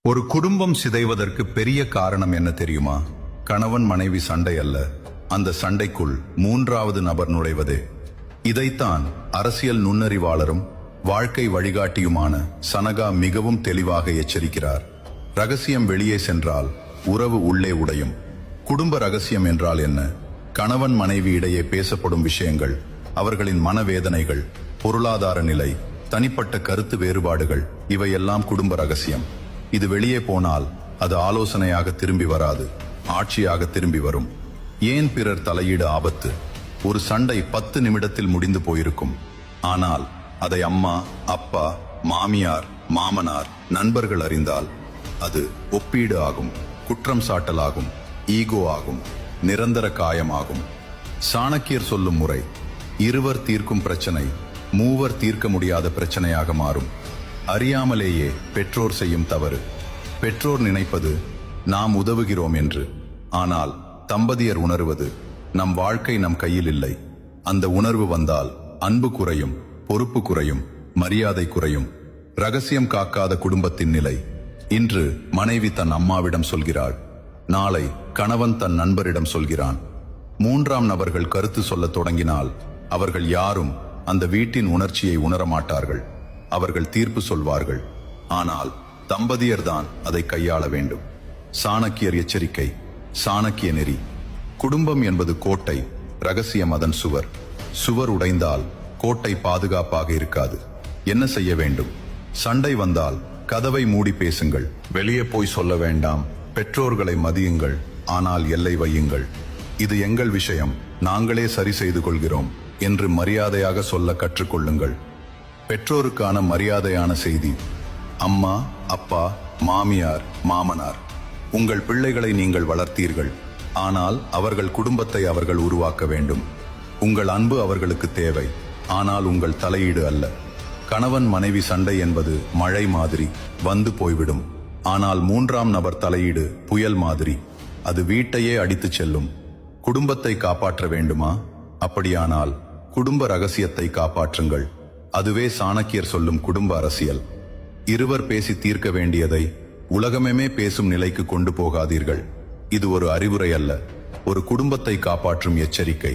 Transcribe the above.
ஒரு குடும்பம் சிதைவதற்கு பெரிய காரணம் என்ன தெரியுமா? கணவன் மனைவி சண்டை அல்ல, அந்த சண்டைக்குள் மூன்றாவது நபர் நுழைவதே. இதைத்தான் அரசியல் நுண்ணறிவாளரும் வாழ்க்கை வழிகாட்டியுமான சனகா மிகவும் தெளிவாக எச்சரிக்கிறார். ரகசியம் வெளியே சென்றால் உறவு உள்ளே உடையும். குடும்ப ரகசியம் என்றால் என்ன? கணவன் மனைவி இடையே பேசப்படும் விஷயங்கள், அவர்களின் மனவேதனைகள், பொருளாதார நிலை, தனிப்பட்ட கருத்து வேறுபாடுகள், இவையெல்லாம் குடும்ப ரகசியம். இது வெளியே போனால் அது ஆலோசனையாக திரும்பி வராது, ஆட்சியாக திரும்பி வரும். ஏன் பிறர் தலையீடு ஆபத்து? ஒரு சண்டை 10 நிமிடத்தில் முடிந்து போயிருக்கும். ஆனால் அதை அம்மா, அப்பா, மாமியார், மாமனார், நண்பர்கள் அறிந்தால் அது ஒப்பீடு ஆகும், குற்றம் சாட்டலாகும், ஈகோ ஆகும், நிரந்தர காயமாகும். சாணக்கியர் சொல்லும் முறை, இருவர் தீர்க்கும் பிரச்சனை மூவர் தீர்க்க முடியாத பிரச்சனையாக மாறும். அறியாமலேயே பெற்றோர் செய்யும் தவறு. பெற்றோர் நினைப்பது நாம் உதவுகிறோம் என்று, ஆனால் தம்பதியர் உணர்வது நம் வாழ்க்கை நம் கையில் இல்லை. அந்த உணர்வு வந்தால் அன்பு குறையும், பொறுப்பு குறையும், மரியாதை குறையும். ரகசியம் காக்காத குடும்பத்தின் நிலை. இன்று மனைவி தன் அம்மாவிடம் சொல்கிறாள், நாளை கணவன் தன் நண்பரிடம் சொல்கிறான். மூன்றாம் நபர்கள் கருத்து சொல்லத் தொடங்கினால் அவர்கள் யாரும் அந்த வீட்டின் உணர்ச்சியை உணரமாட்டார்கள். அவர்கள் தீர்ப்பு சொல்வார்கள். ஆனால் தம்பதியர் தான் அதை கையாள வேண்டும். சாணக்கியர் எச்சரிக்கை, சாணக்கிய நெறி. குடும்பம் என்பது கோட்டை, ரகசியம் அதன் சுவர். சுவர் உடைந்தால் கோட்டை பாதுகாப்பாக இருக்காது. என்ன செய்ய வேண்டும்? சண்டை வந்தால் கதவை மூடி பேசுங்கள். வெளியே போய் சொல்ல வேண்டாம். பெற்றோர்களை மதியுங்கள், ஆனால் எல்லை வையுங்கள். இது எங்கள் விஷயம், நாங்களே சரி செய்து கொள்கிறோம் என்று மரியாதையாக சொல்ல கற்றுக்கொள்ளுங்கள். பெற்றோருக்கான மரியாதையான செய்தி. அம்மா, அப்பா, மாமியார், மாமனார், உங்கள் பிள்ளைகளை நீங்கள் வளர்த்தீர்கள். ஆனால் அவர்கள் குடும்பத்தை அவர்கள் உருவாக்க வேண்டும். உங்கள் அன்பு அவர்களுக்கு தேவை, ஆனால் உங்கள் தலையீடு அல்ல. கணவன் மனைவி சண்டை என்பது மழை மாதிரி வந்து போய்விடும். ஆனால் மூன்றாம் நபர் தலையீடு புயல் மாதிரி, அது வீட்டையே அடித்துச் செல்லும். குடும்பத்தை காப்பாற்ற வேண்டுமா? அப்படியானால் குடும்ப ரகசியத்தை காப்பாற்றுங்கள். அதுவே சாணக்கியர் சொல்லும் குடும்ப அரசியல். இருவர் பேசி தீர்க்க வேண்டியதை உலகமே பேசும் நிலைக்கு கொண்டு போகாதீர்கள். இது ஒரு அறிவுரை அல்ல, ஒரு குடும்பத்தை காப்பாற்றும் எச்சரிக்கை.